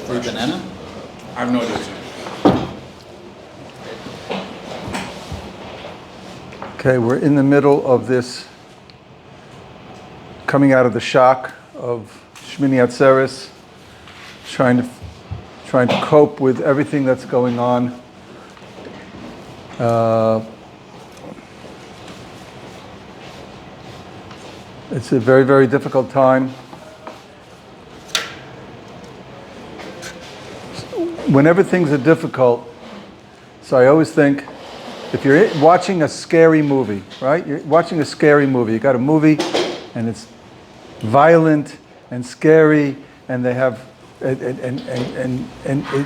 Fruit banana? I have no idea. Okay, we're in the middle of this, coming out of the shock of Shmini Atzeres, trying to cope with everything that's going on. It's a very, very difficult time. Whenever things are difficult, so I always think, if you're watching a scary movie, right? You're watching a scary movie. You got a movie, and it's violent and scary, and they have,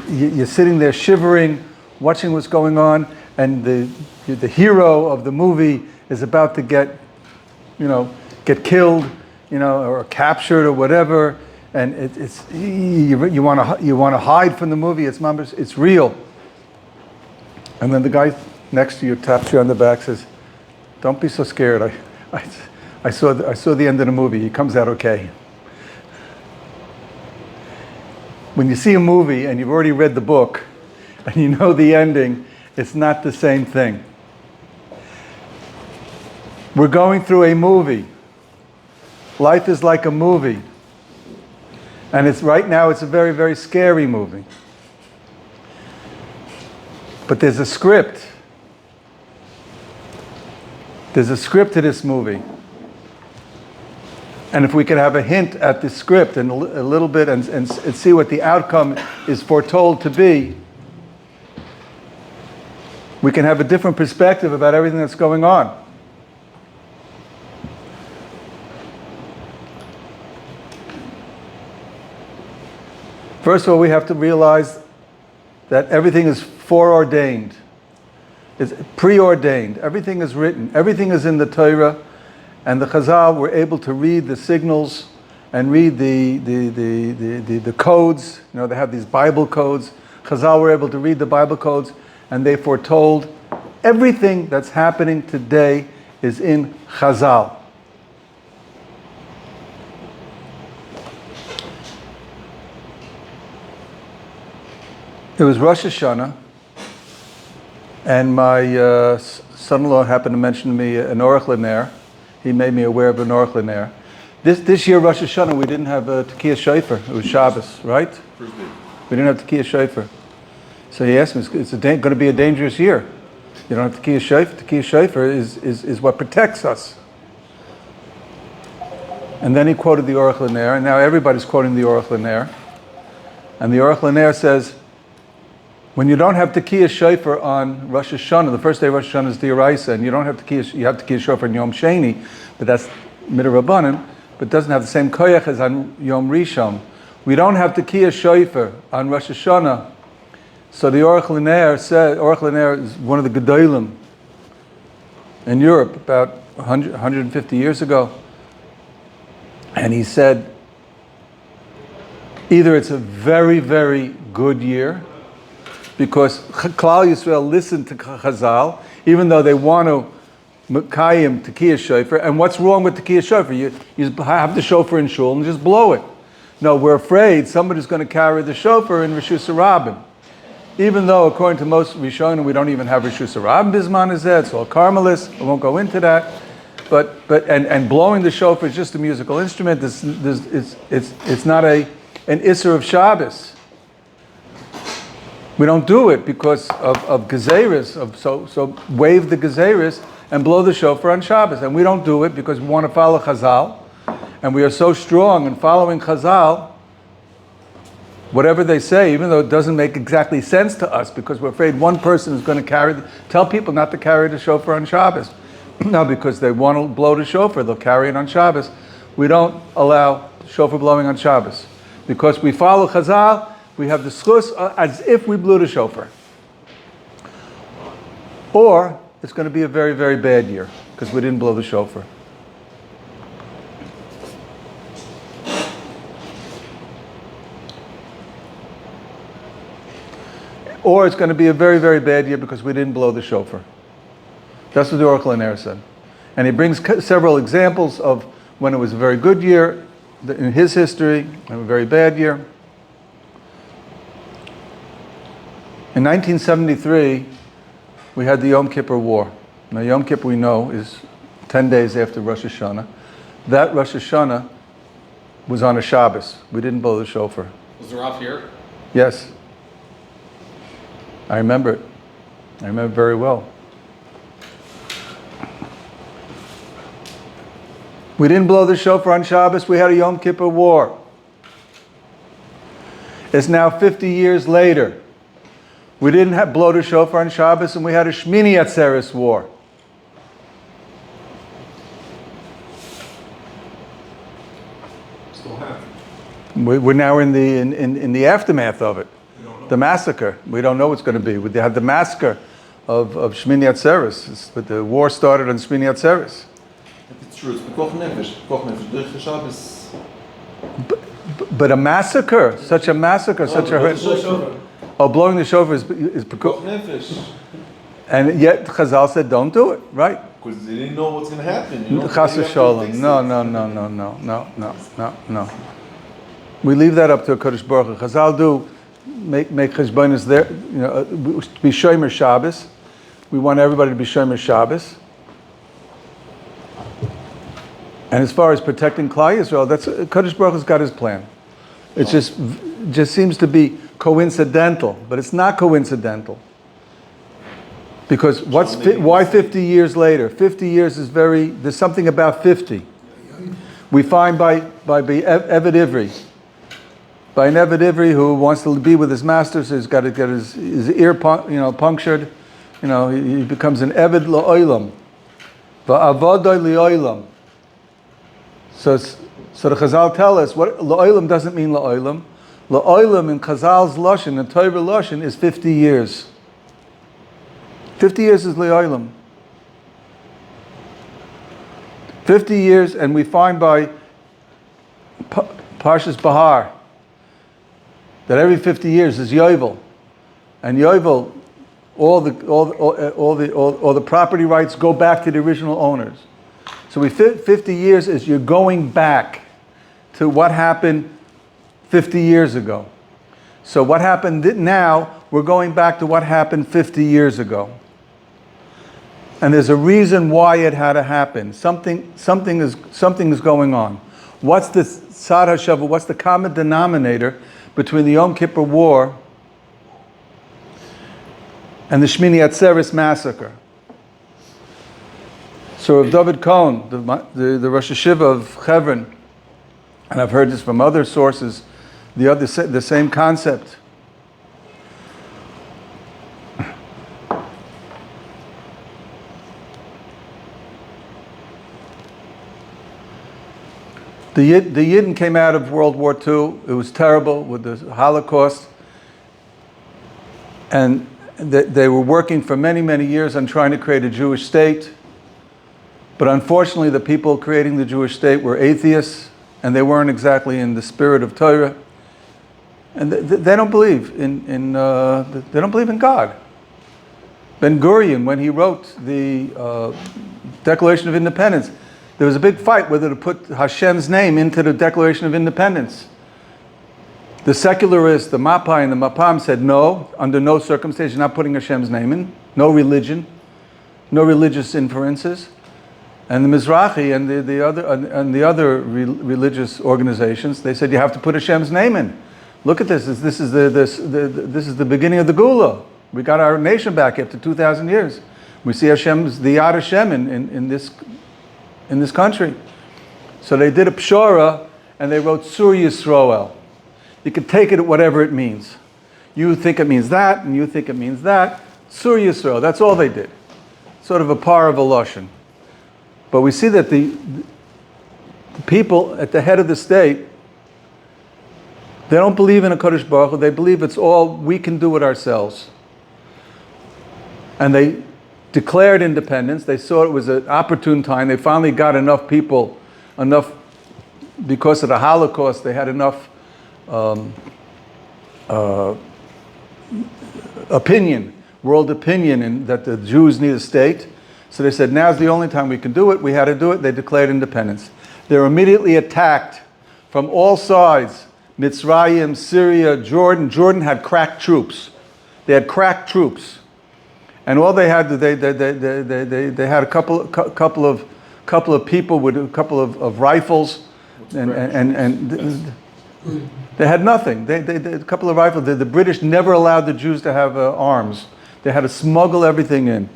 you're sitting there shivering, watching what's going on, and the hero of the movie is about to get killed, or captured or whatever, and you want to hide from the movie. It's real, and then the guy next to you taps you on the back, says, "Don't be so scared. I saw the end of the movie. He comes out okay." When you see a movie and you've already read the book and you know the ending, it's not the same thing. We're going through a movie. Life is like a movie. And right now it's a very, very scary movie. But there's a script. There's a script to this movie. And if we could have a hint at the script and a little bit and see what the outcome is foretold to be, we can have a different perspective about everything that's going on. First of all, we have to realize that everything is foreordained. It's preordained. Everything is written. Everything is in the Torah. And the Chazal were able to read the signals and read the codes. They have these Bible codes. Chazal were able to read the Bible codes, and they foretold everything that's happening today is in Chazal. It was Rosh Hashanah, and my son-in-law happened to mention to me an Orach L'ner. He made me aware of an Orach L'ner. This year, Rosh Hashanah, we didn't have Tekiah Shofar. It was Shabbos, right? We didn't have Tekiah Shofar. So he asked me, it's going to be a dangerous year. You don't have Tekiah Shofar. Tekiah Shofar is what protects us. And then he quoted the Orach L'ner, and now everybody's quoting the Orach L'ner. And the Orach L'ner says, when you don't have Tekiah Shofar on Rosh Hashanah, the first day of Rosh Hashanah is the D'oraisa, and you don't have you have Tekiah Shofar on Yom Sheni, but that's Midrabanan, but doesn't have the same koyach as on Yom Rishon. We don't have Tekiah Shofar on Rosh Hashanah. So the Orach L'ner said, Orach L'ner is one of the Gedolim in Europe about 150 years ago. And he said, either it's a very, very good year, because Klal Yisrael listened to Chazal, even though they want to Mekayim Tekiah Shofar. And what's wrong with Tekiah Shofar? You have the shofar in shul and just blow it. No, we're afraid somebody's going to carry the shofar in Rishus Harabim. Even though, according to most Rishonim, we don't even have Rishus Harabim Bisman Hazeh, it's all Carmelists. I won't go into that. But blowing the shofar is just a musical instrument. It's not an Isser of Shabbos. We don't do it because of Gezeris, so wave the Gezeris and blow the shofar on Shabbos. And we don't do it because we want to follow Chazal. And we are so strong in following Chazal, whatever they say, even though it doesn't make exactly sense to us, because we're afraid one person is going to tell people not to carry the shofar on Shabbos. No, because they want to blow the shofar, they'll carry it on Shabbos. We don't allow shofar blowing on Shabbos. Because we follow Chazal, we have the schus as if we blew the shofar. Or it's going to be a very, very bad year because we didn't blow the shofar. Or it's going to be a very, very bad year because we didn't blow the shofar. That's what the Orach L'ner said. And he brings several examples of when it was a very good year in his history and a very bad year. In 1973, we had the Yom Kippur War. Now, Yom Kippur, we know, is 10 days after Rosh Hashanah. That Rosh Hashanah was on a Shabbos. We didn't blow the shofar. Was the Rav here? Yes. I remember it. I remember very well. We didn't blow the shofar on Shabbos. We had a Yom Kippur War. It's now 50 years later. We didn't blow the shofar on Shabbos, and we had a Shmini Atzeres war. Still have. We're now in the aftermath of it. The massacre. We don't know what's going to be. We had the massacre of Shmini Atzeres. But the war started on Shmini Atzeres. It's true. It's Pekuach Nefesh. Pekuach Nefesh. Durch Shabbos. But a massacre, such a massacre, such a... Oh, blowing the shofar is Pekuach Nefesh. And yet Chazal said, don't do it, right? Because they didn't know what's going to happen. You know? Chas v'sholom. No. We leave that up to a Kodesh Baruch Hu. Chazal do make cheshbonos there. You know, be shomer Shabbos. We want everybody to be shomer Shabbos. And as far as protecting Klal Yisrael, that's Kodesh Baruch Hu's got his plan. It just seems to be coincidental, but it's not coincidental. Because why 50 years later? 50 years is there's something about 50. We find by Eved Ivri, by an Eved Ivri who wants to be with his master, so he's got to get his ear punctured. You know, he becomes an Eved La'olam. Va'avodoi Li'olam. So the Chazal tell us what La'olam doesn't mean La'olam. La'olam in Chazal's Lashon, in Torah Lashon, is 50 years. 50 years is Le'olam. 50 years, and we find by Parshas Bahar that every 50 years is Yovel. And Yovel, all the property rights go back to the original owners. So 50 years is you're going back to what happened 50 years ago. So what happened now, we're going back to what happened 50 years ago. And there's a reason why it had to happen. Something is going on. What's the Tzad HaShavua? What's the common denominator between the Yom Kippur War and the Shmini Atzeres massacre? So Rav David Cohen, the Rosh Hashiva of Hebron, and I've heard this from other sources, the same concept. The Yidden came out of World War II. It was terrible with the Holocaust. And they were working for many, many years on trying to create a Jewish state. But unfortunately, the people creating the Jewish state were atheists, and they weren't exactly in the spirit of Torah. And they don't believe in God. Ben Gurion, when he wrote the Declaration of Independence, there was a big fight whether to put Hashem's name into the Declaration of Independence. The secularists, the Mapai and the Mapam said no, under no circumstances, you're not putting Hashem's name in. No religion, no religious inferences. And the Mizrahi and the other religious organizations, they said you have to put Hashem's name in. Look at this. This is the beginning of the Gula. We got our nation back after 2,000 years. We see Hashem's the Yad Hashem in this country. So they did a pshara and they wrote Sur Yisroel. You can take it whatever it means. You think it means that, and you think it means that. Sur Yisroel. That's all they did. Sort of a par of a lashon. But we see that the people at the head of the state, they don't believe in a Kodesh Baruch Hu. They believe it's all we can do it ourselves. And they declared independence. They saw it was an opportune time. They finally got enough people, because of the Holocaust, they had enough world opinion, and that the Jews need a state. So they said, now's the only time we can do it. We had to do it. They declared independence. They were immediately attacked from all sides. Mitzrayim, Syria, Jordan. Jordan had crack troops. They had crack troops. And all they had, they had a couple of people with a couple of rifles, and they had nothing. A couple of rifles. The British never allowed the Jews to have arms. They had to smuggle everything in,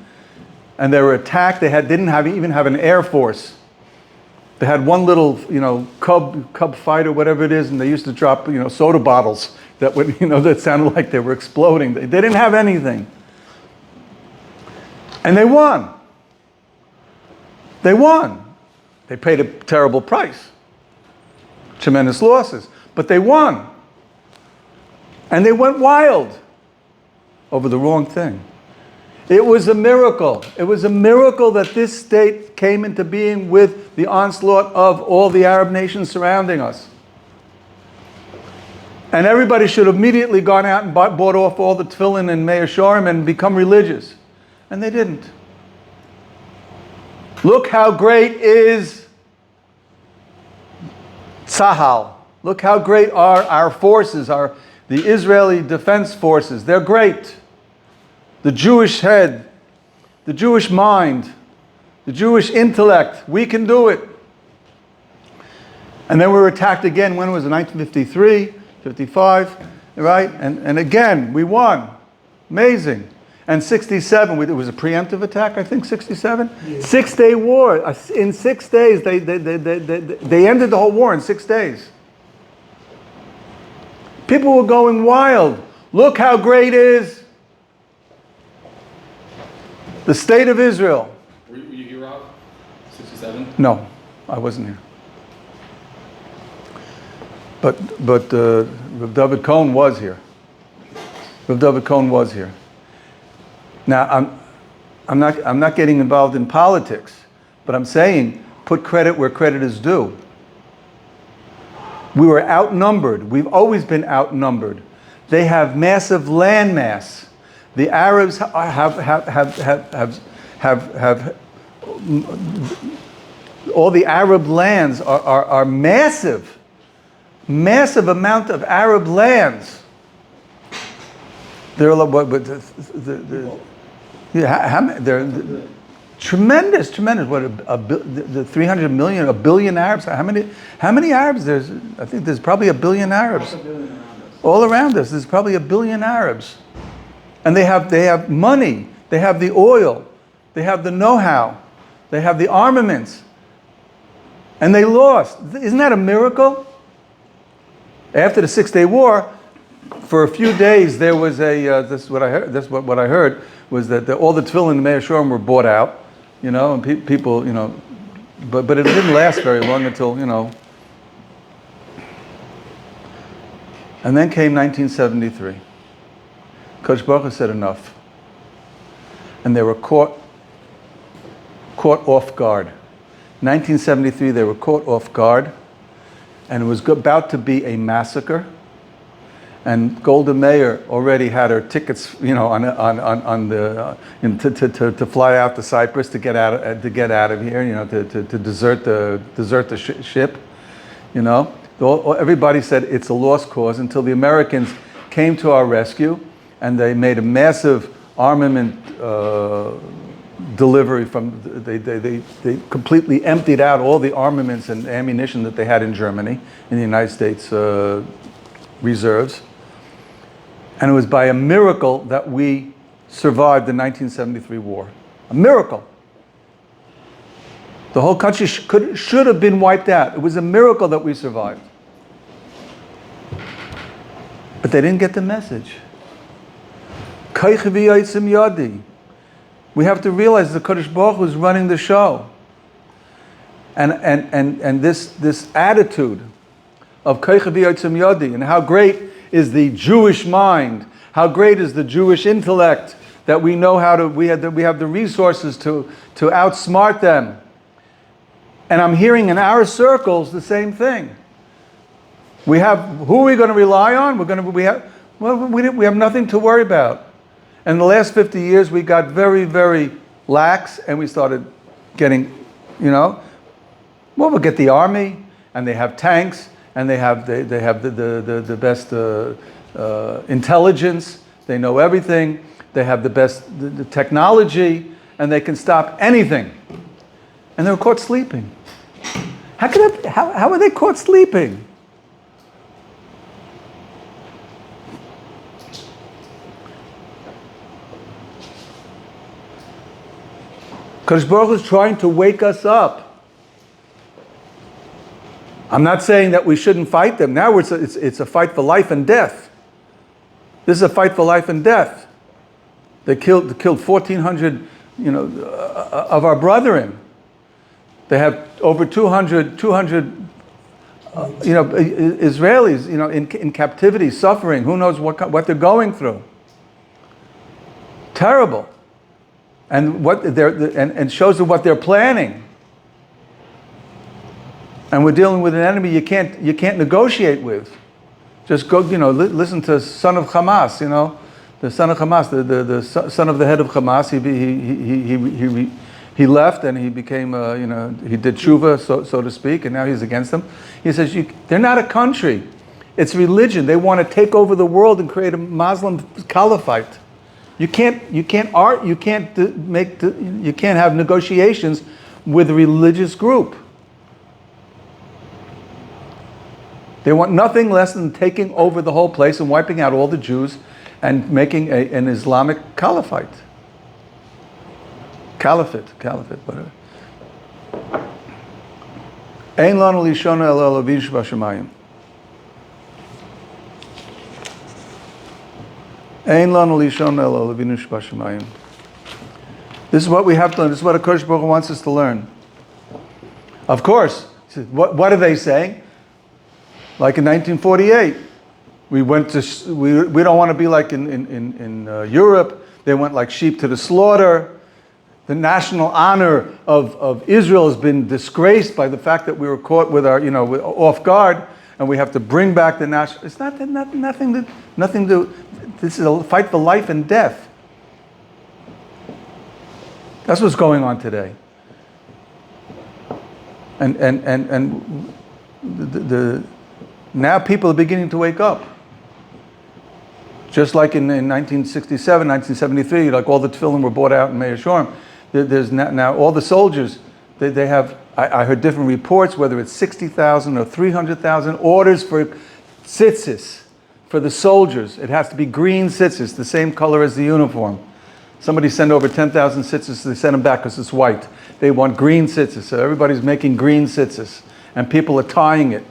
and they were attacked. They didn't even have an air force. They had one little, Cub fighter, whatever it is, and they used to drop, soda bottles that would, that sounded like they were exploding. They didn't have anything. And they won. They won. They paid a terrible price. Tremendous losses. But they won. And they went wild over the wrong thing. It was a miracle. It was a miracle that this state came into being with the onslaught of all the Arab nations surrounding us. And everybody should have immediately gone out and bought off all the tefillin and Meir Shorim and become religious. And they didn't. Look how great is Tzahal. Look how great are our forces, the Israeli defense forces. They're great. The Jewish head, the Jewish mind, the Jewish intellect. We can do it. And then we were attacked again. When was it? 1953, 55, right? And again, we won. Amazing. And 67, it was a preemptive attack, I think, 67? Yeah. 6-day war. In 6 days, they ended the whole war in 6 days. People were going wild. Look how great is the state of Israel. Were you here, Rob? 67? No, I wasn't here. But Rav David Cohen was here. Rav David Cohen was here. Now, I'm not getting involved in politics, but I'm saying put credit where credit is due. We were outnumbered. We've always been outnumbered. They have massive landmass. The Arabs have all the Arab lands are massive, massive amount of Arab lands. They're they're tremendous. What the 300 million, a billion Arabs? How many Arabs? I think there's probably a billion Arabs. All around us, there's probably a billion Arabs, and they have money. They have the oil. They have the know-how. They have the armaments, and they lost. Isn't that a miracle? After the 6-day war, for a few days there was this is what I heard. This what I heard was that all the tefillin and Meir Shorim were bought out, and people, but it didn't last very long until, And then came 1973. Kodesh Baruch Hu said enough, and they were caught off guard. 1973, they were caught off guard, and it was about to be a massacre. And Golda Meir already had her tickets, to fly out to Cyprus to get out of here, to desert the ship, Everybody said it's a lost cause until the Americans came to our rescue, and they made a massive armament delivery they completely emptied out all the armaments and ammunition that they had in Germany, in the United States reserves. And it was by a miracle that we survived the 1973 war. A miracle. The whole country should have been wiped out. It was a miracle that we survived. But they didn't get the message. We have to realize the Kodesh Baruch Hu is running the show. And this attitude of and how great is the Jewish mind, how great is the Jewish intellect, that we know we have the resources to outsmart them. And I'm hearing in our circles the same thing. Who are we going to rely on? We have nothing to worry about. And in the last 50 years, we got very, very lax, and we started getting, we'll get the army, and they have tanks, and they have the best intelligence. they know everything, they have the best the technology, and they can stop anything. And they were caught sleeping. How are they caught sleeping? Kadosh Baruch Hu is trying to wake us up. I'm not saying that we shouldn't fight them. Now it's a fight for life and death. This is a fight for life and death. They killed 1,400, of our brethren. They have over 200 Israelis, in captivity, suffering. Who knows what they're going through? Terrible. And and shows them what they're planning. And we're dealing with an enemy you can't negotiate with. Just go, listen to son of Hamas, the son of Hamas, the son of the head of Hamas. He left and he became, he did tshuva, so to speak, and now he's against them. He says, they're not a country. It's religion. They want to take over the world and create a Muslim caliphate. You can't have negotiations with a religious group. They want nothing less than taking over the whole place and wiping out all the Jews and making an Islamic caliphate. Caliphate, whatever. Ein lanu lishona ela lavish b'shamayim. Ein lanu lishona ela lavish b'shamayim. This is what we have to learn. This is what HaKadosh Baruch Hu wants us to learn. Of course, what are they saying? Like in 1948, we don't want to be like in Europe. They went like sheep to the slaughter. The national honor of Israel has been disgraced by the fact that we were caught with our, off guard, and we have to bring back the national. It's nothing to. This is a fight for life and death. That's what's going on today. And now people are beginning to wake up. Just like in 1967, 1973, like all the tefillin were bought out in Meir Shorm. There's now all the soldiers, they have, I heard different reports, whether it's 60,000 or 300,000 orders for tzitzis, for the soldiers. It has to be green tzitzis, the same color as the uniform. Somebody sent over 10,000 tzitzis, they sent them back because it's white. They want green tzitzis, so everybody's making green tzitzis, and people are tying it.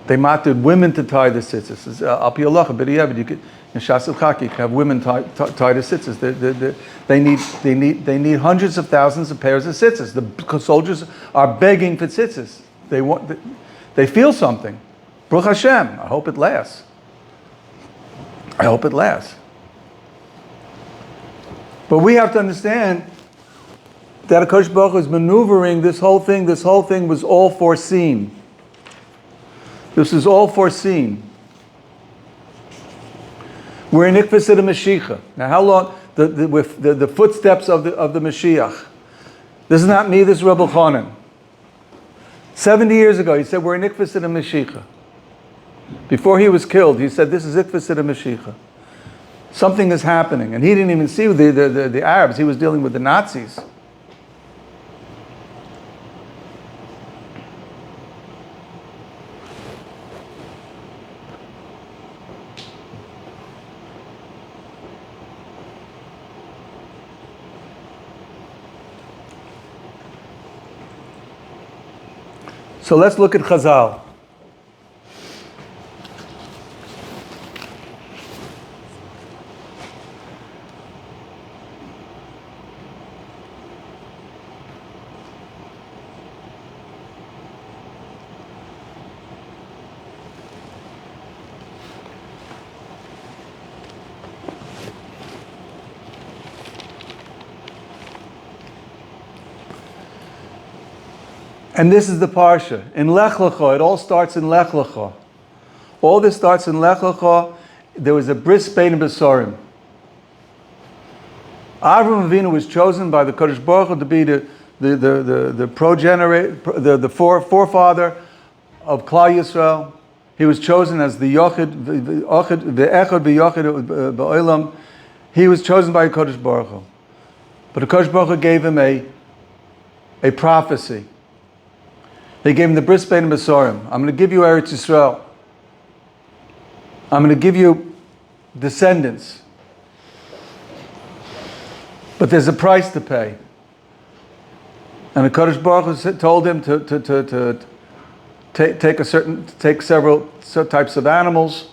They wanted women to tie the tzitzis. Al pi halacha, b'diavad, you could, in Shas Chaki, you can have women tie the tzitzis. They need hundreds of thousands of pairs of tzitzis. The soldiers are begging for tzitzis. They feel something. Baruch Hashem. I hope it lasts. But we have to understand that HaKadosh Baruch Hu is maneuvering this whole thing. This whole thing was all foreseen. This is all foreseen. We're in Ikvus of the Mashiach. Now, how long? The footsteps of the Mashiach. This is not me. This is Rebbe Chanan. 70 years ago, he said we're in Ikvus of the Mashiach. Before he was killed, he said this is Ikvus of the Mashiach. Something is happening, and he didn't even see the Arabs. He was dealing with the Nazis. So let's look at Chazal. And this is the Parsha. In Lech Lecha, it all starts in Lech Lecha. All this starts in Lech Lecha. There was a bris bein besorim. Avram Avinu was chosen by the Kodesh Baruch Hu to be the forefather of Klal Yisrael. He was chosen as the Yochid, the Echad v'Yochid ba'olam. He was chosen by Kodesh Baruch Hu. But the Kodesh Baruch Hu gave him a prophecy. He gave him the Bris Bein Besorim. I'm going to give you Eretz Yisrael. I'm going to give you descendants. But there's a price to pay. And the Kodesh Baruch Hu told him to take several types of animals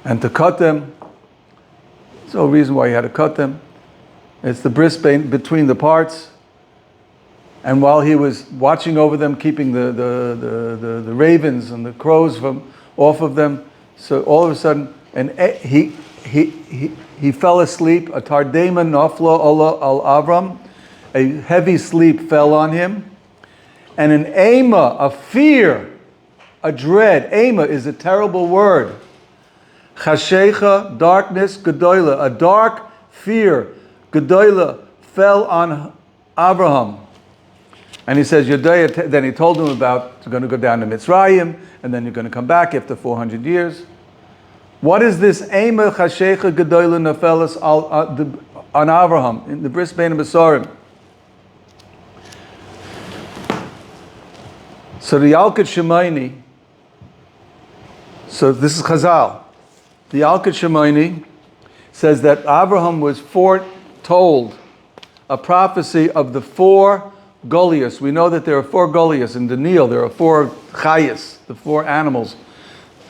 and to cut them. There's no reason why he had to cut them. It's the bris between the parts. And while he was watching over them, keeping the ravens and the crows off of them, so all of a sudden, he fell asleep. A tardema nafla al Avram, a heavy sleep fell on him, and an ema, a fear, a dread. Ema is a terrible word. Chashecha, darkness, gedola, a dark fear, gedola, fell on Abraham. And he says, then he told him about, you're going to go down to Mitzrayim, and then you're going to come back after 400 years. What is this Ema Chashecha Gedola Nefeles on Abraham, in the Bris Bein Besorim? So the Yalkut Shemaini, so this is Chazal. The Yalkut Shemaini says that Abraham was foretold a prophecy of the 4 Golias. We know that there are 4 Golias in the Nile. There are 4 Chayas, the 4 animals,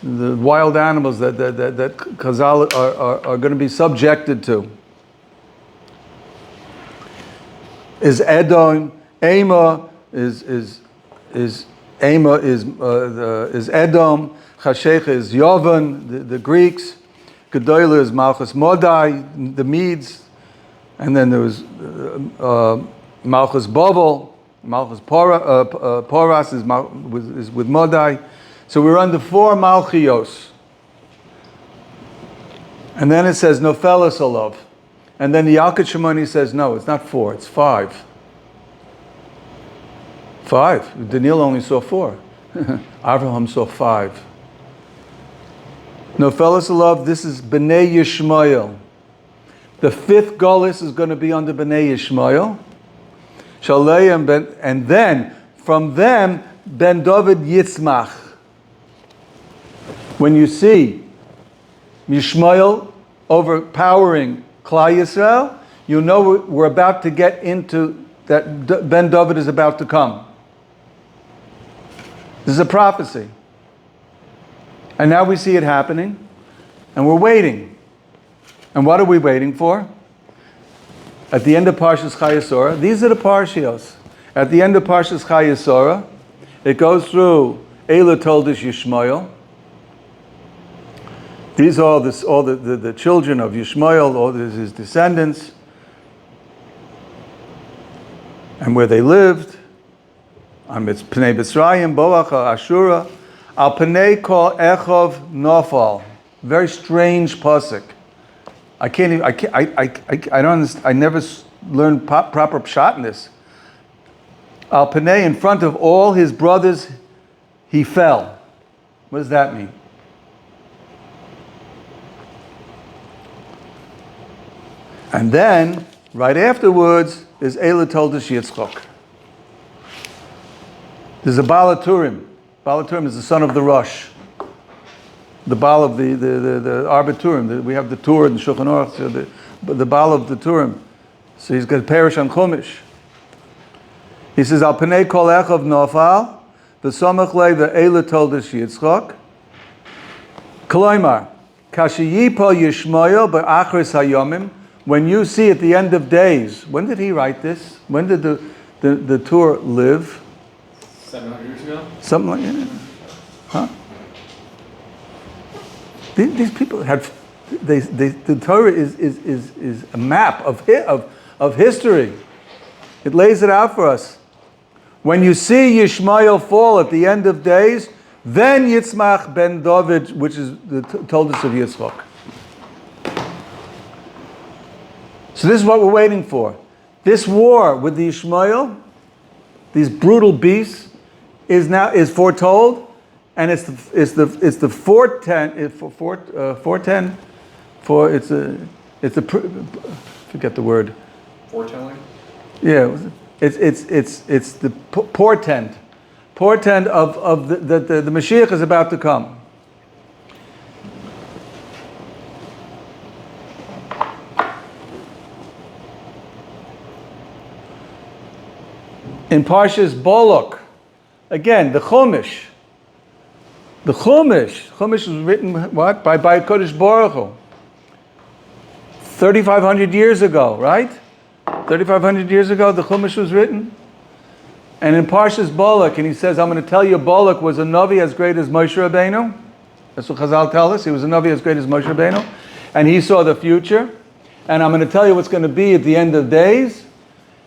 the wild animals that Chazal are going to be subjected to. Is Edom, Ema is Edom, Chashecha is Yovan, the Greeks, Gedola is Malchus Modai, the Medes, and then there was Malchus Bovel, Malchus Poras is with Modai. So we're under 4 Malchios. And then it says Nofeles Olav. And then the Yalkut Shimoni says no, it's not 4, it's 5. 5. Daniel only saw 4. Abraham saw 5. Nofeles Olav, this is Bnei Yishmael. The 5th Golus is going to be under Bnei Yishmael. And then, from them, Ben David Yitzmach. When you see Yishmael overpowering Klal Yisrael, you know we're about to get into that Ben David is about to come. This is a prophecy. And now we see it happening, and we're waiting. And what are we waiting for? At the end of Parshas Chayesora, these are the Parshios. At the end of Parshas Chayesora, it goes through Eila told us Yishmael. These are all the children of Yishmael, all his descendants, and where they lived. It's Pnei Mitzrayim, Boacha, Ashura, Al Pnei Kol Echov Nofal. Very strange pasuk. I don't understand. I never learned proper pshat in this. Al Pnei, in front of all his brothers, he fell. What does that mean? And then, right afterwards, is Eila told us Yitzchok. There's a Baal HaTurim. Baal HaTurim is the son of the Rosh. The Baal of the Arbiturim. We have the Tur and the Shulchan Aruch, so the Baal of the Turim. So he's got to perish on Chumash. He says, Al Pnei Kol Echov Nofal, V'Samach Lei V'Eila told us Yitzchok. Koloimar, Kashi Yipo Yishmael B'Achris Hayomim. When you see at the end of days, when did he write this? When did the Tur live? 700 years ago? Something like that. Huh? These people had, the Torah is a map of history. It lays it out for us. When you see Yishmael fall at the end of days, then Yitzmach ben David, which is the told us of Yitzchak. So this is what we're waiting for. This war with the Yishmael, these brutal beasts, is foretold, and it's the 410 for forget the word. Foretelling? Yeah, it's the portent of the Mashiach is about to come. In Parshas Bolok, again, the Chumash. The Chumash was written, what? By Kodesh Baruch Hu. 3,500 years ago, right? 3,500 years ago, the Chumash was written. And in Parshas Bolok, and he says, I'm going to tell you, Bolok was a Navi as great as Moshe Rabbeinu. That's what Chazal tell us. He was a Navi as great as Moshe Rabbeinu. And he saw the future. And I'm going to tell you what's going to be at the end of days.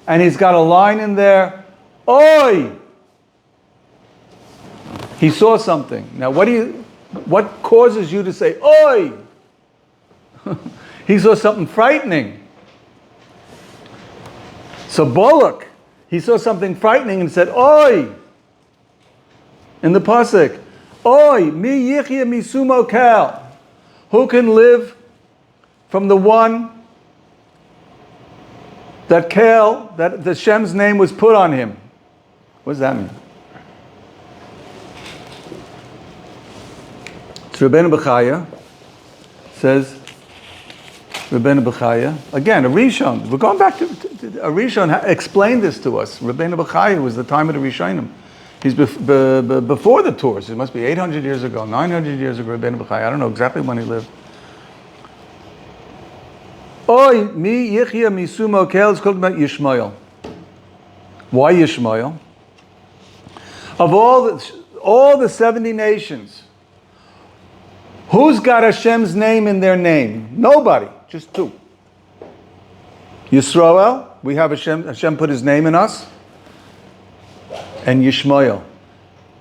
And he's got a line in there, Oi! He saw something. Now, what causes you to say, Oi? He saw something frightening. So Bolok, he saw something frightening and said, Oi! In the pasuk, Oi, mi yichya misumo kal. Who can live from the one that the Shem's name was put on him? What does that mean? So Rabbeinu Bechaya says, Rabbeinu Bechaya, again, a Rishon. We're going back to a Rishon explained this to us. Rabbeinu Bechaya was the time of the Rishonim. He's before the tours. It must be 800 years ago, 900 years ago, Rabbeinu Bechaya. I don't know exactly when he lived. Oy, mi yichya misumo kel is called about Yishmael. Why Yishmael? Of all the 70 nations, who's got Hashem's name in their name? Nobody, just two. Yisroel, we have Hashem put his name in us, and Yishmael.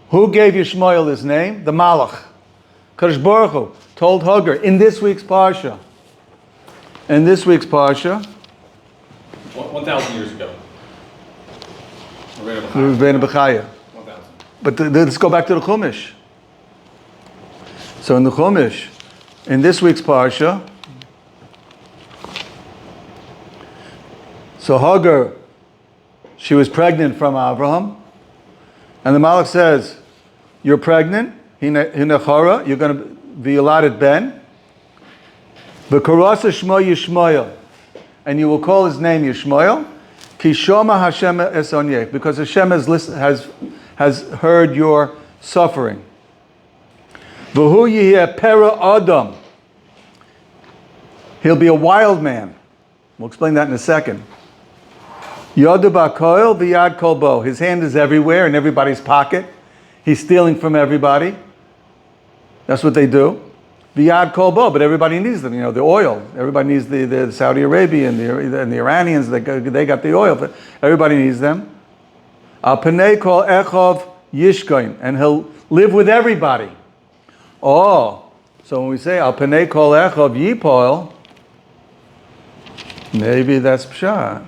Who gave Yishmael his name? The Malach. Kadosh Baruch Hu told Hagar in this week's Parsha. In this week's Parsha, 1,000 years ago. Rabbeinu Bechaya. 1,000. But let's go back to the Chumash. So in the Chumash, in this week's Parsha, so Hagar, she was pregnant from Abraham, and the Malach says, you're pregnant, Hinechara, you're going to be allotted Ben, V'karasa Shmo Yishmael, and you will call his name Yishmael, Ki Shoma Hashem es onyech, because Hashem has heard your suffering. V'hu yiheh pera adam, he'll be a wild man. We'll explain that in a second. Yadu ba'koil v'yad kolbo, his hand is everywhere, in everybody's pocket. He's stealing from everybody. That's what they do. V'yad kolbo, but everybody needs them. You know, the oil. Everybody needs the Saudi Arabia and the Iranians. They got the oil, but everybody needs them. Al panei kol echov yishkoin, and he'll live with everybody. Oh, so when we say al panei kol echov yipol, maybe that's pshat.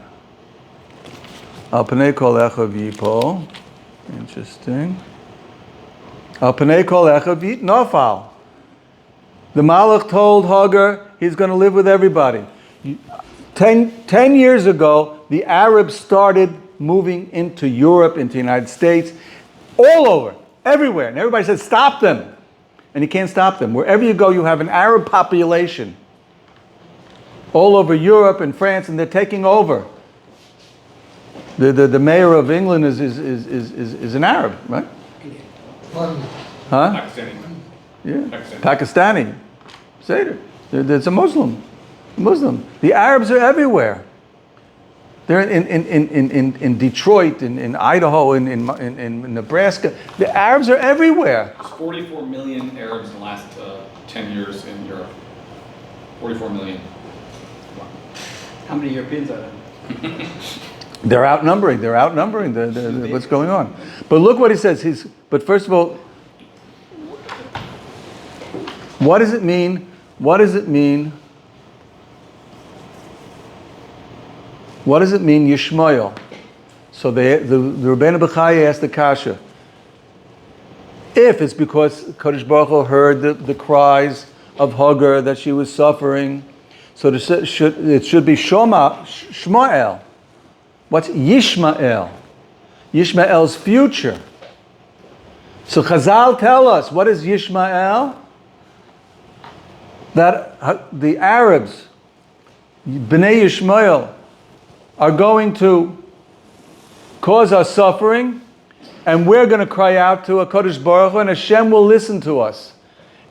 Al panei kol echov yipol, interesting. Al panei kol echov yit nofal. The Malach told Hagar he's going to live with everybody. 10 years ago, the Arabs started moving into Europe, into the United States, all over, everywhere. And everybody said, stop them. And you can't stop them. Wherever you go, you have an Arab population. All over Europe and France, and they're taking over. The mayor of England is an Arab, right? Huh? Pakistani. Yeah. Pakistani. Seder. It's a Muslim. The Arabs are everywhere. They're in Detroit, in Idaho, in Nebraska. The Arabs are everywhere. There's 44 million Arabs in the last 10 years in Europe. 44 million. How many Europeans are there? They're outnumbering what's going on. But look what he says. But first of all, what does it mean? What does it mean? What does it mean, Yishmael? So the Rabbeinu Bechaya asked the Kasha. If it's because Kadosh Baruch Hu heard the cries of Hagar that she was suffering, so it should be Shmael. What's Yishmael? Yishmael's future. So Chazal tell us, what is Yishmael? That the Arabs, Bnei Yishmael, are going to cause us suffering, and we're going to cry out to a Kodesh Baruch Hu, and Hashem will listen to us.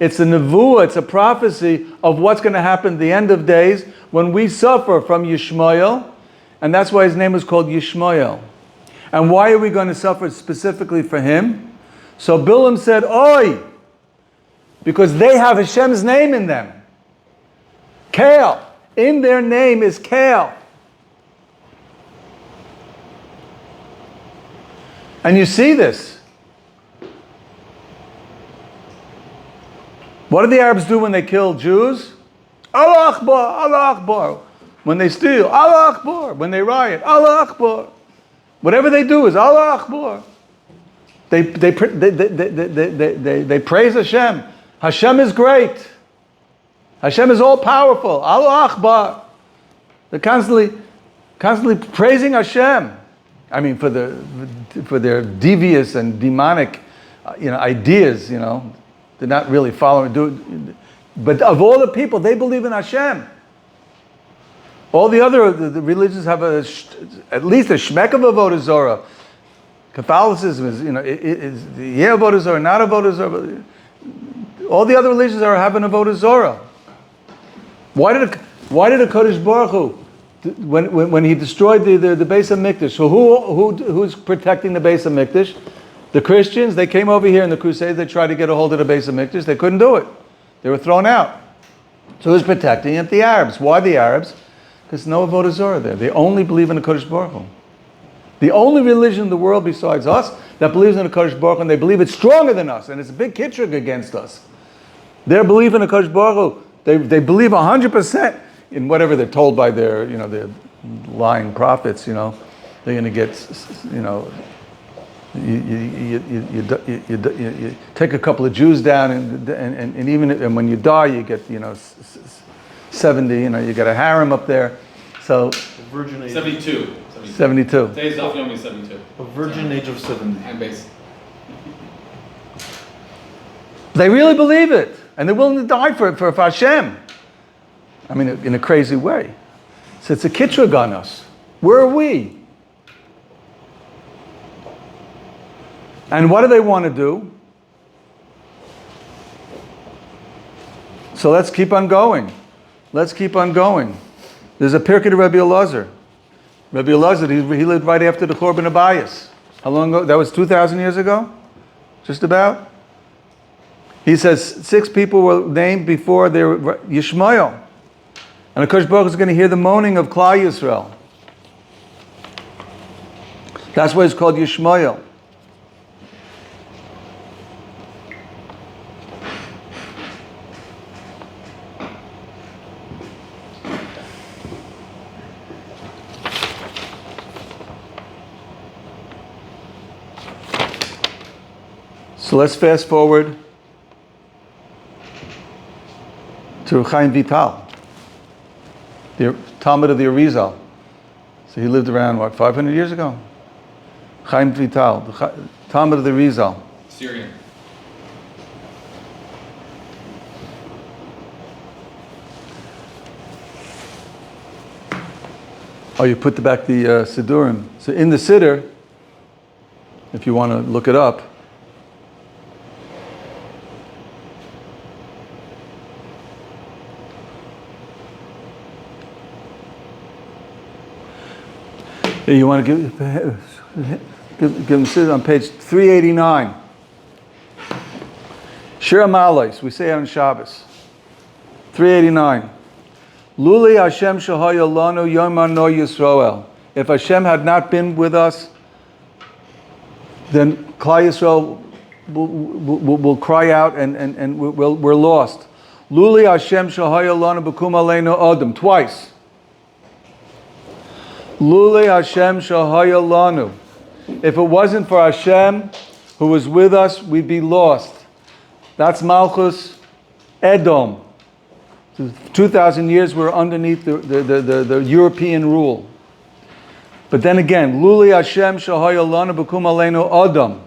It's a nevuah, it's a prophecy of what's going to happen at the end of days when we suffer from Yishmael, and that's why his name is called Yishmael. And why are we going to suffer specifically for him? So Bilam said, Oi! Because they have Hashem's name in them. Kale. In their name is Kale. And you see this. What do the Arabs do when they kill Jews? Allah Akbar, Allah Akbar. When they steal, Allah Akbar. When they riot, Allah Akbar. Whatever they do is Allah Akbar. They praise Hashem. Hashem is great. Hashem is all powerful. Allah Akbar. They're constantly praising Hashem. I mean, for their devious and demonic, ideas. They're not really following. But of all the people, they believe in Hashem. All the other the religions have at least a shmek of avodah zarah. Catholicism is, is avodah zarah, not avodah zarah. All the other religions are having avodah zarah. Why did a Kodesh Baruch Hu, when he destroyed the Beis HaMikdash, so who's protecting the Beis HaMikdash? The Christians. They came over here in the Crusades. They tried to get a hold of the Beis HaMikdash. They couldn't do it. They were thrown out. So who's protecting it? The Arabs. Why the Arabs? Because no avodah zarah there. They only believe in the Kodesh Baruch Hu. The only religion in the world besides us that believes in the Kodesh Baruch Hu, and they believe it's stronger than us, and it's a big kitrug against us. Their belief in the Kodesh Baruch Hu, they believe 100% in whatever they're told by their lying prophets. They're going to get you take a couple of Jews down, and even when you die, you get 70. You get a harem up there. So Virgin age. 72. 72. Today's Daf Yomi 72. A virgin age of 70. I'm base. They really believe it, and they're willing to die for Hashem. I mean, in a crazy way. So it's a kitrug on us. Where are we? And what do they want to do? So let's keep on going. Let's keep on going. There's a pirkei to Rabbi Elazar. Rabbi Elazar, he lived right after the Churban Abayis. How long ago? That was 2,000 years ago? Just about? He says 6 people were named before they were Yishmael. And the Kodesh Baruch Hu is going to hear the moaning of Klal Yisrael. That's why it's called Yishmael. So let's fast forward to Chaim Vital, the Talmud of the Arizal. So he lived around, 500 years ago? Chaim Vital, the Talmud of the Arizal. Syrian. Oh, you put back the Siddurim. So in the Siddur, if you want to look it up, you want to give them Siddur on page 389. Shir HaMa'alos, we say it on Shabbos. 389. Luli Hashem shahaya lanu yomano Yisrael. If Hashem had not been with us, then Klal Yisrael will cry out and we're lost. Luli Hashem shahaya lanu b'kum aleinu adam. Twice. Luli Hashem shahaya lanu. If it wasn't for Hashem who was with us, we'd be lost. That's Malchus Edom. 2,000 years we're underneath the European rule. But then again, Luli Hashem Shahaya Lana B'kum Aleinu Adam.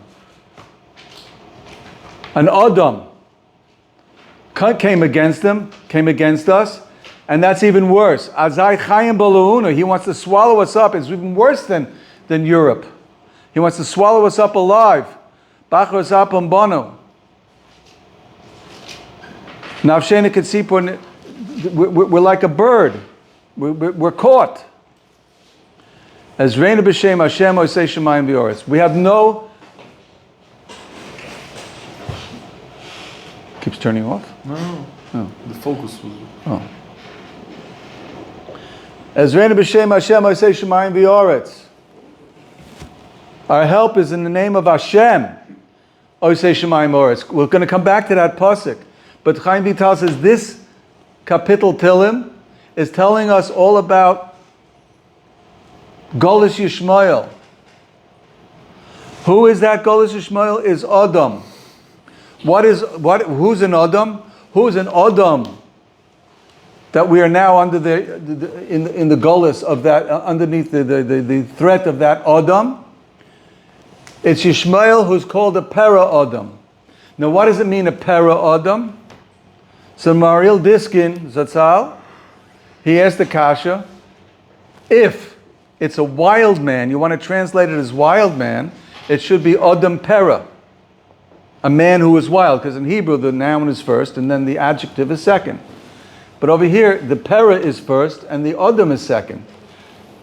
An Adam came against them, came against us, and that's even worse. Azai Chayim Balauna, he wants to swallow us up. It's even worse than Europe. He wants to swallow us up alive. Bachos Apam Bono. Navshena Katsipur, we're like a bird. We're caught. As Reina B'Shem Hashem Osei Shemayim V'Oretz. We have no... Keeps turning off? No. Oh. The focus was... Oh. As Reina B'Shem Hashem Osei Shemayim V'Oretz. Our help is in the name of Hashem. Osei Shemayim V'Oretz. We're going to come back to that pasuk. But Chaim Vital says this kapitel Tilim is telling us all about Golus Yishmael. Who is that Golus Yishmael? Is Adam. Who's an Adam? Who's an Adam? That we are now under in the Golus of that, underneath the threat of that Adam. It's Yishmael who's called a Para Adam. Now what does it mean, a Para Adam? So Mariel Diskin, Zatzal, he asked the Kasha, if it's a wild man, you want to translate it as wild man, it should be Adam Pera, a man who is wild, because in Hebrew the noun is first and then the adjective is second. But over here, the Pera is first and the Adam is second.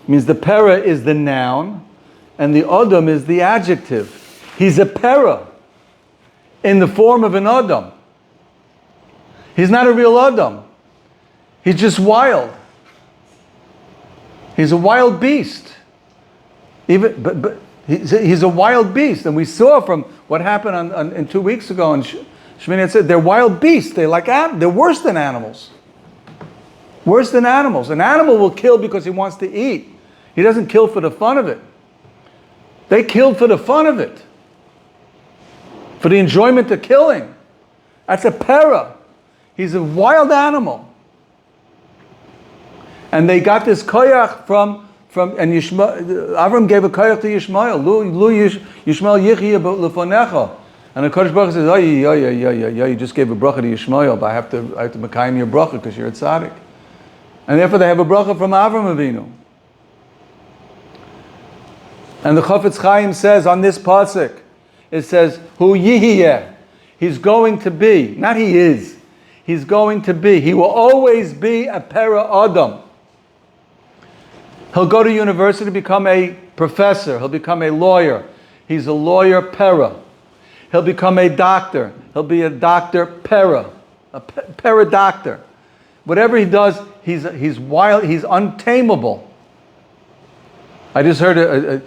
It means the Pera is the noun and the Adam is the adjective. He's a Pera in the form of an Adam. He's not a real Adam. He's just wild. He's a wild beast. But he's a wild beast. And we saw from what happened in 2 weeks ago, and Shemini had said, they're wild beasts. They're worse than animals. Worse than animals. An animal will kill because he wants to eat. He doesn't kill for the fun of it. They killed for the fun of it. For the enjoyment of killing. That's a para. He's a wild animal. And they got this koyach from and Avram gave a koyach to Yishmael. Yishmael yichya lefonecha. And the Kodesh Baruch says, you just gave a bracha to Yishmael, but I have to mekayim your bracha because you're a tzaddik. And therefore they have a bracha from Avram Avinu. And the Chafetz Chaim says on this pasuk, it says, Hu yihiyeh. He's going to be, not he is. He's going to be. He will always be a para Adam. He'll go to university to become a professor. He'll become a lawyer. He's a lawyer para. He'll become a doctor. He'll be a doctor para. A para doctor. Whatever he does, he's wild. He's untamable. I just heard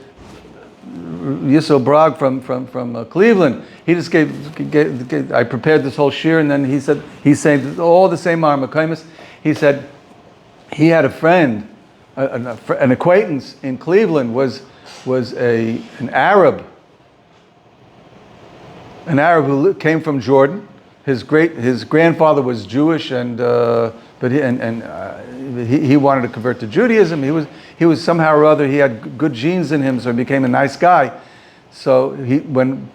Yisrael Bragg from Cleveland. He just gave. I prepared this whole shir, and then he's saying all the same Armakaimus. He said he had a friend, an acquaintance in Cleveland was an Arab who came from Jordan. His grandfather was Jewish, but he wanted to convert to Judaism. He was somehow or other, he had good genes in him, so he became a nice guy. So when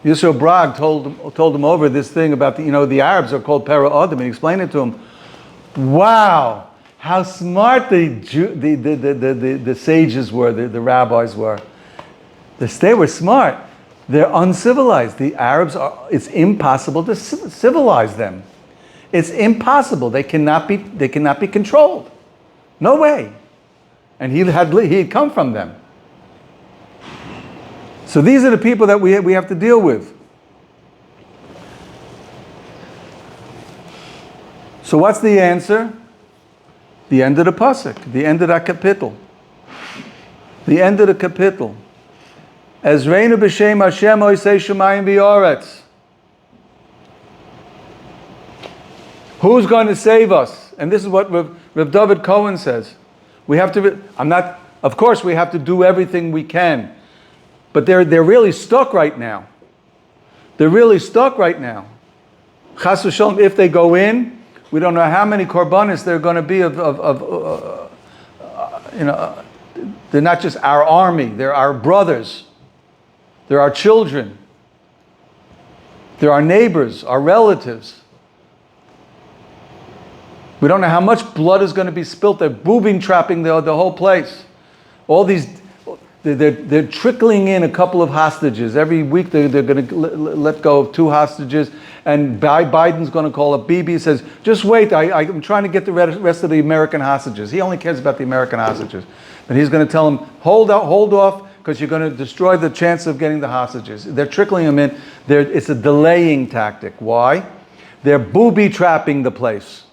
Yisrael Bragg told him over this thing about the Arabs are called para Adam, and he explained it to him. Wow, how smart the sages were, the rabbis were. They were smart. They're uncivilized. The Arabs it's impossible to civilize them. It's impossible. They cannot be controlled. No way. And he had come from them. So these are the people that we have to deal with. So what's the answer? The end of the pasuk, the end of that kapitel. The end of the kapitel. Ezreinu b'shem Hashem oisei shemayim v'yoretz. Who's going to save us? And this is what Rav David Cohen says. We have to. Of course, we have to do everything we can. But they're really stuck right now. They're really stuck right now. Chas v'sholom, if they go in, we don't know how many korbanos they're going to be they're not just our army, they're our brothers, they're our children, they're our neighbors, our relatives. We don't know how much blood is going to be spilt. They're boobing trapping the whole place. All these, they're trickling in a couple of hostages. Every week they're going to let go of 2 hostages. And Biden's going to call up Bibi. He says, just wait, I'm trying to get the rest of the American hostages. He only cares about the American hostages. But he's going to tell them, hold off, because you're going to destroy the chance of getting the hostages. They're trickling them in. It's a delaying tactic. Why? They're booby trapping the place.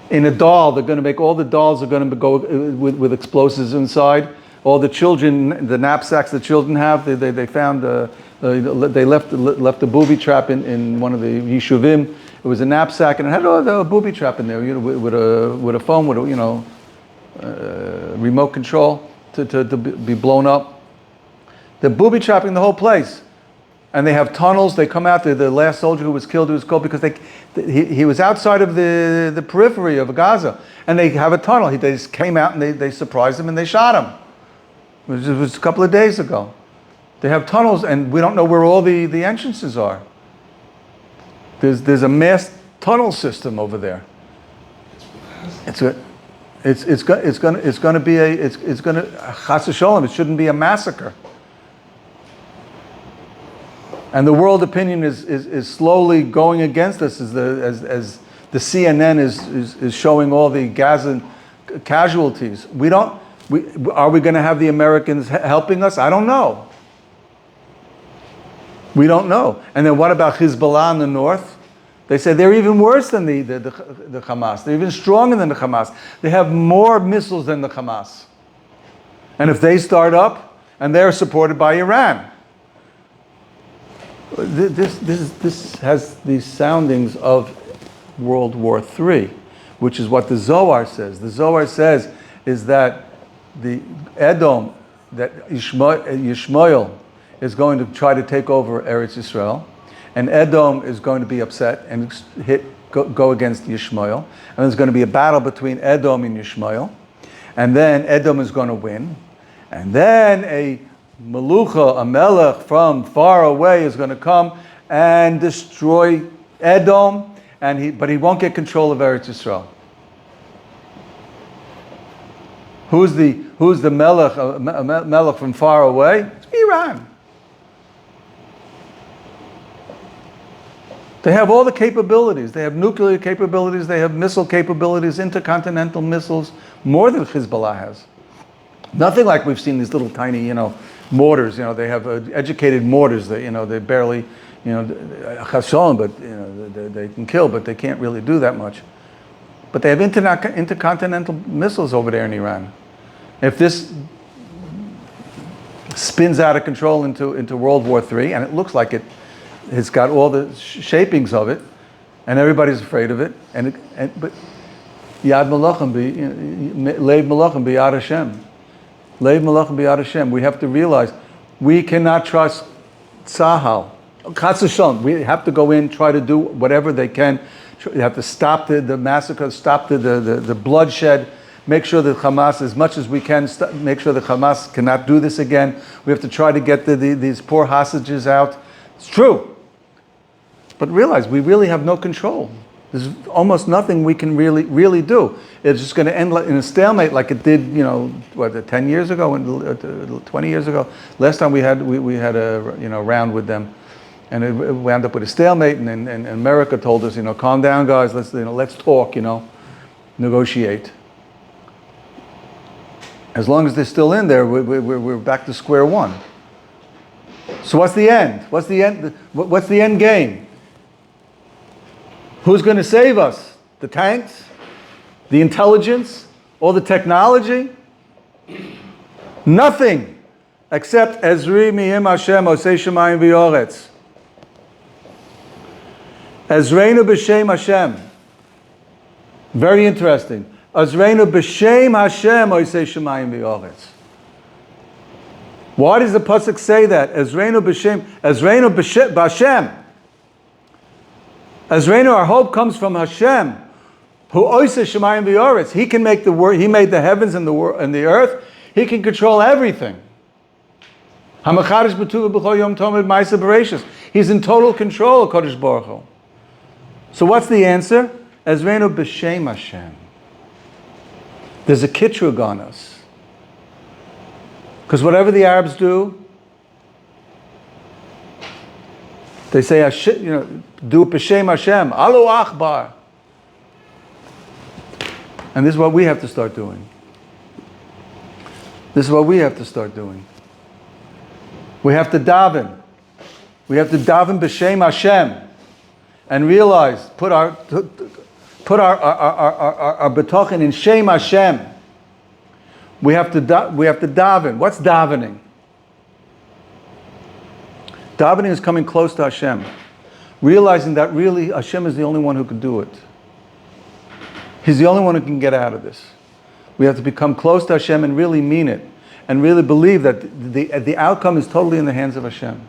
In a doll, they're going to make all the dolls are going to go with explosives inside. All the children, the knapsacks the children have, they found, they left a booby trap in one of the yishuvim. It was a knapsack and it had a booby trap in there, with a phone, with remote control to be blown up. They're booby trapping the whole place. And they have tunnels. They come out. The last soldier who was killed because he was outside of the periphery of Gaza, and they have a tunnel. They just came out and they surprised him and they shot him. It was a couple of days ago. They have tunnels, and we don't know where all the entrances are. There's a mass tunnel system over there. It's going to be chas v'sholom. It shouldn't be a massacre. And the world opinion is slowly going against us as the CNN is showing all the Gaza casualties. Are we going to have the Americans helping us? I don't know. We don't know. And then what about Hezbollah in the north? They say they're even worse than the Hamas. They're even stronger than the Hamas. They have more missiles than the Hamas. And if they start up, and they're supported by Iran. This has these soundings of World War III, which is what the Zohar says. The Zohar says is that the Edom, that Yishmael is going to try to take over Eretz Yisrael, and Edom is going to be upset and go against Yishmael, and there's going to be a battle between Edom and Yishmael, and then Edom is going to win, and then a Melucha, a melech from far away is going to come and destroy Edom, but he won't get control of Eretz Yisrael. Who's the melech, melech from far away? It's Iran. They have all the capabilities. They have nuclear capabilities. They have missile capabilities, intercontinental missiles, more than Hezbollah has. Nothing like we've seen these little tiny, mortars. They have educated mortars that, they barely, chasson, but they can kill, but they can't really do that much. But they have intercontinental missiles over there in Iran. If this spins out of control into World War III, and it looks like it's got all the shapings of it, and everybody's afraid of it, but Yad Malachim Leiv Malachim B'Yad Hashem. Leiv Malachim B'Yad Hashem. We have to realize we cannot trust Tzahal. Chas v'sholom. We have to go in, try to do whatever they can. You have to stop the massacre, stop the bloodshed, make sure that Hamas, as much as we can, make sure that Hamas cannot do this again. We have to try to get these poor hostages out. It's true. But realize, we really have no control. There's almost nothing we can really do. It's just going to end in a stalemate like it did, 10 years ago, 20 years ago. Last time we had a round with them. And it wound up with a stalemate, and America told us, calm down, guys. Let's talk. Negotiate. As long as they're still in there, we're back to square one. So what's the end? What's the end game? Who's going to save us? The tanks, the intelligence, or the technology? Nothing, except Ezri mi'im Hashem osei shemayim v'yoretz. Ezreinu b'shem Hashem. Very interesting. Azreinu b'shem Hashem oisei shemayim v'yoretz. Why does the pasuk say that? Azreinu b'Hashem. Azreinu, our hope comes from Hashem, who oisei shemayim v'yoretz. He can make the world. He made the heavens and the earth. He can control everything. Hamachadish b'tuva b'chol yom tomid ma'aseh bereishis. He's in total control of Kodesh Baruch Hu. So what's the answer? Azreinu b'shem Hashem. There's a kitrug on us. Because whatever the Arabs do, they say, do it b'shem Hashem, Allahu Akbar. And this is what we have to start doing. This is what we have to start doing. We have to daven. We have to daven b'shem Hashem. And realize, put our betochen in Shem Hashem. We have to daven. What's davening? Davening is coming close to Hashem, realizing that really Hashem is the only one who can do it. He's the only one who can get out of this. We have to become close to Hashem and really mean it, and really believe that the outcome is totally in the hands of Hashem.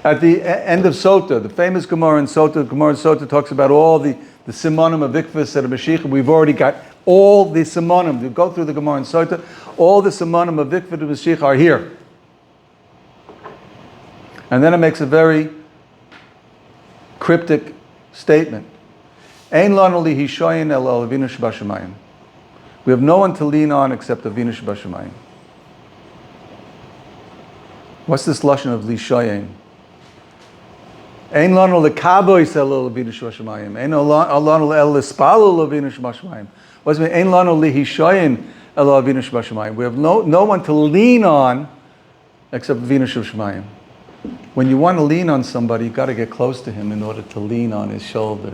At the end of Sota, the famous Gemara in Sota talks about all the simonim of Ikvus at a Mashiach. We've already got all the simonim. You go through the Gemara in Sota, all the simonim of Ikvus at Mashiach are here. And then it makes a very cryptic statement. Ein lanu lihishoyin ela Avinu shebashamayim. We have no one to lean on except Avinu shebashamayim. What's this lashon of lishoyin? Ein lanu lekabois ela Avinu shebashamayim. Ein lanu el lispalu Avinu shebashamayim. What's it mean? Ein lanu lihishoyin ela Avinu shebashamayim. We have no one to lean on except Avinu shebashamayim. When you want to lean on somebody, you've got to get close to him in order to lean on his shoulder.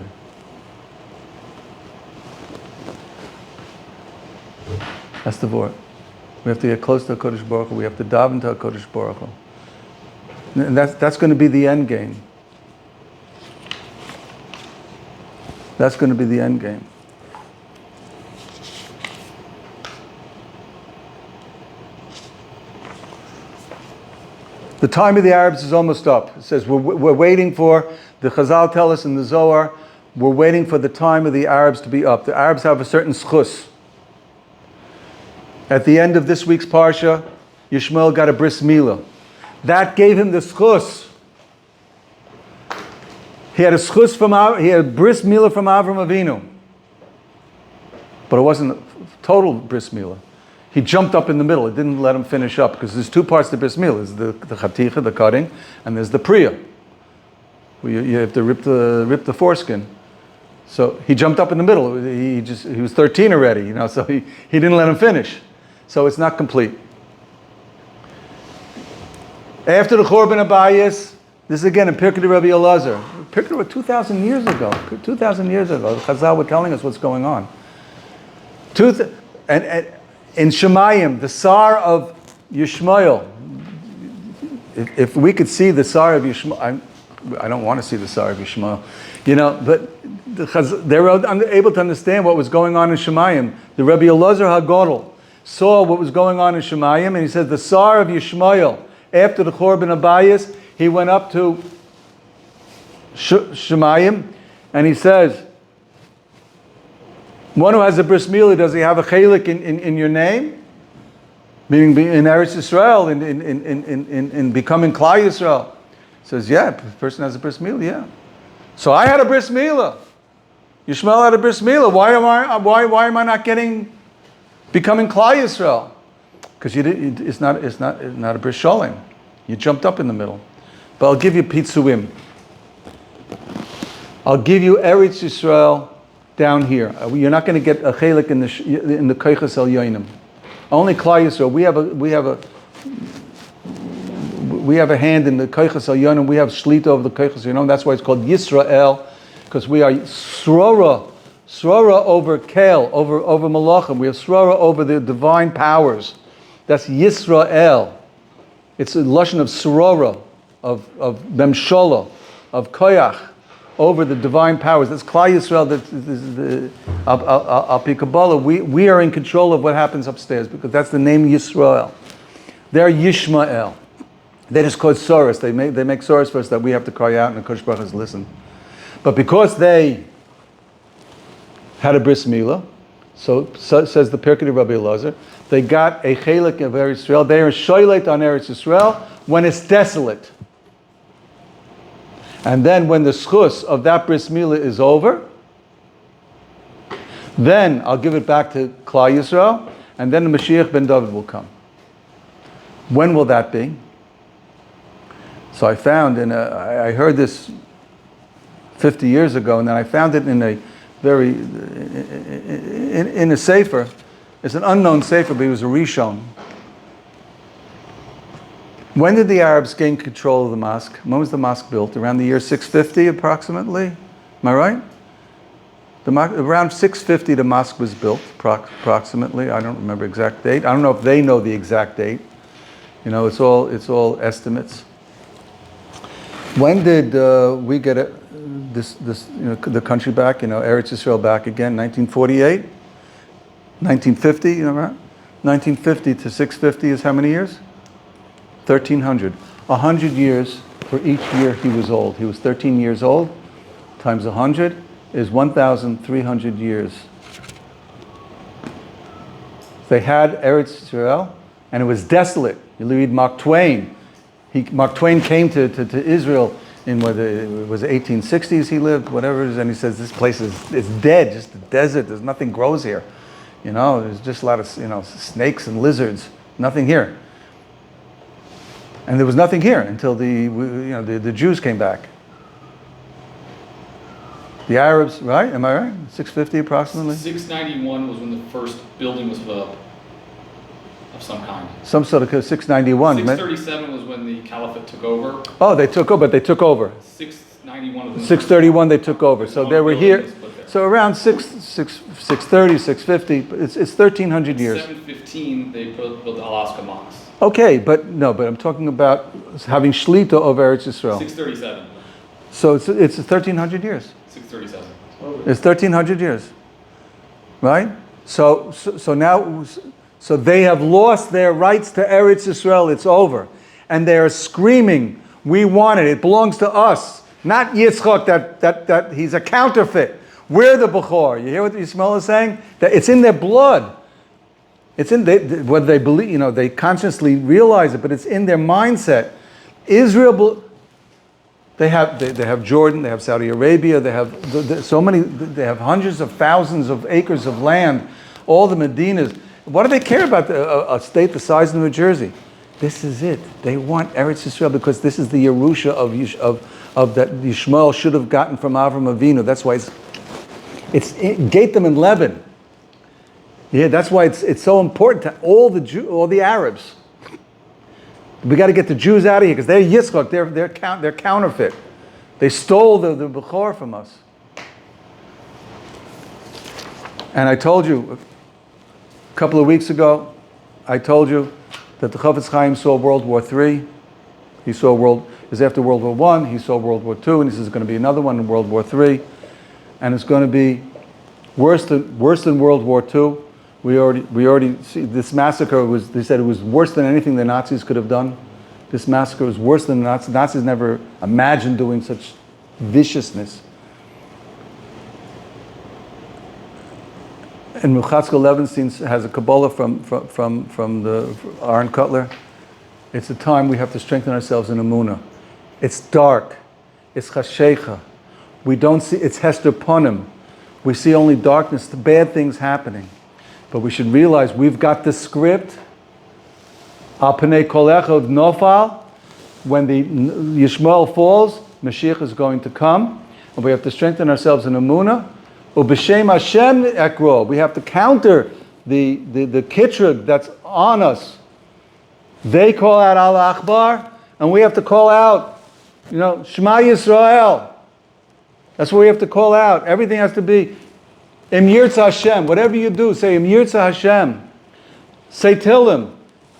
That's the word. We have to get close to HaKadosh Baruch Hu. We have to daven to HaKadosh Baruch Hu. And that's going to be the end game. That's going to be the end game. The time of the Arabs is almost up. It says we're waiting for, the Chazal tell us in the Zohar, we're waiting for the time of the Arabs to be up. The Arabs have a certain schus. At the end of this week's Parsha, Yishmael got a bris milah. That gave him the schus. He had a schus he had a bris milah from Avram Avinu. But it wasn't a total bris milah. He jumped up in the middle. It didn't let him finish up because there's two parts to bris milah. There's the chaticha, the cutting, and there's the priya. You have to rip the foreskin. So he jumped up in the middle. He was 13 already, so he didn't let him finish. So it's not complete. After the Churban Abayis, this is again in Pirkei Rabbi Elazar. Pirkei 2,000 years ago. 2,000 years ago, the Chazal were telling us what's going on. And in Shemayim, the Sar of Yishmael, if we could see the Sar of Yishmael, I don't want to see the Sar of Yishmael, but they were unable to understand what was going on in Shemayim. The Rabbi Elazar HaGodol saw what was going on in Shemayim, and he said the Sar of Yishmael, after the Churban Abayis, he went up to Shemayim, and he says, one who has a bris milah, does he have a chelik in your name? Meaning in Eretz Yisrael, in becoming Klal Yisrael. He says, yeah, the person has a bris milah, yeah. So I had a bris milah. Yishmael had a bris milah. Why am I not becoming Klal Yisrael? Because it's not a bris sholim. You jumped up in the middle. But I'll give you pitzuim. I'll give you Eretz Yisrael down here. You're not going to get a chelik in the koiches el yoinim. Only Klal Yisrael. We have a hand in the koiches el yoinim. We have shlita over the koiches el yoinim. That's why it's called Yisrael, because we are srora over kel, over malachim. We have srora over the divine powers. That's Yisrael. It's a lashon of srora, of memshola, of koyach. over the divine powers. That's Klal Yisrael, Al Pi Kabbalah. We are in control of what happens upstairs because that's the name Yisrael. They're Yishmael. They just call it Soros. They make Soros for us that we have to cry out and the Kodesh Baruch Hu has listen. But because they had a bris milah, so says the Pirkei Rabbi Elazar, they got a chelik of Eretz Yisrael. They are shoylet on Eretz Yisrael when it's desolate. And then when the schus of that bris milah is over, then I'll give it back to Klal Yisrael, and then the Mashiach ben David will come. When will that be? So I found I heard this 50 years ago, and then I found it in a very in a sefer. It's an unknown sefer, but it was a Rishon. When did the Arabs gain control of the mosque? When was the mosque built? Around the year 650 approximately? Am I right? Around 650 the mosque was built, approximately. I don't remember exact date. I don't know if they know the exact date. You know, it's all estimates. When did we get the country back? You know, Eretz Yisrael back again? 1948, 1950. You know, right? 1950 to 650 is how many years? 1,300. 100 years for each year he was old. He was 13 years old. Times 100 is 1,300 years. They had Eretz Yisrael, and it was desolate. You read Mark Twain. Mark Twain came to Israel in what it was 1860s he lived, whatever it is, and he says this place is dead, just a desert. There's nothing grows here. You know, there's just a lot of snakes and lizards. Nothing here. And there was nothing here until the Jews came back. The Arabs, right? Am I right? 650 approximately? 691 was when the first building was put up of some kind. Some sort of 691. 637 was when the caliphate took over. Oh, they took over, but they took over. 691 was when 631 they took over. So they were here. Building was put there. So around 630, 650, it's 1,300 years. 715 they built the Alaska Mosque. Okay, but I'm talking about having shlita over Eretz Yisrael. 637. So it's 1,300 years. 637. It's 1,300 years, right? So now, they have lost their rights to Eretz Yisrael. It's over, and they are screaming, "We want it! It belongs to us, not Yitzchak. That he's a counterfeit. We're the Bechor." You hear what Yishmael is saying? That it's in their blood. It's in whether they believe, they consciously realize it, but it's in their mindset. Israel. They have Jordan, they have Saudi Arabia, they have they have hundreds of thousands of acres of land, all the Medinas. What do they care about a state the size of New Jersey? This is it. They want Eretz Yisrael because this is the Yerusha of that Yishmael should have gotten from Avram Avinu. That's why it's Gatem and Lebanon. Yeah, that's why it's so important to all the Arabs. We got to get the Jews out of here because they're Yitzchak, they're counterfeit. They stole the Bechor from us. And I told you a couple of weeks ago, I told you that the Chafetz Chaim saw World War III. He saw it was after World War I, he saw World War II, and he says there's going to be another one in World War III. And it's going to be worse than World War II. We already see this massacre they said it was worse than anything the Nazis could have done. This massacre was worse than the Nazis. Nazis never imagined doing such viciousness. And Mechatzkel Levenstein has a Kabbalah from the Aaron Cutler. It's a time we have to strengthen ourselves in Emunah. It's dark. It's chashecha. We don't see, it's Hester Punim. We see only darkness, the bad things happening. But we should realize we've got the script. Al Panei Kol Echad Nofal. When the Yishmael falls, Mashiach is going to come. And we have to strengthen ourselves in Emunah. Ub'Shem Hashem Ekro. We have to counter the kitrug that's on us. They call out Al Akbar, and we have to call out, Shema Yisrael. That's what we have to call out. Everything has to be Im Yirtzeh Hashem. Whatever you do, say Im Yirtzeh Hashem. Say Tillim.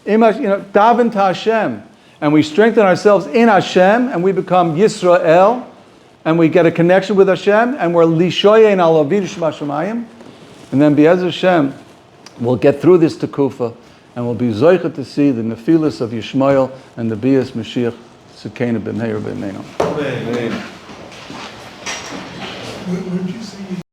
Daven to Hashem. And we strengthen ourselves in Hashem, and we become Yisrael. and we get a connection with Hashem, and we're lishoyein al avidu shema shemayim, and then Be'ez Hashem, we'll get through this tekufa, and we'll be zoichet to see the nefilas of Yishmael and the Bias Mashiach Sekena b'meir b'meinu. Amen. Would you say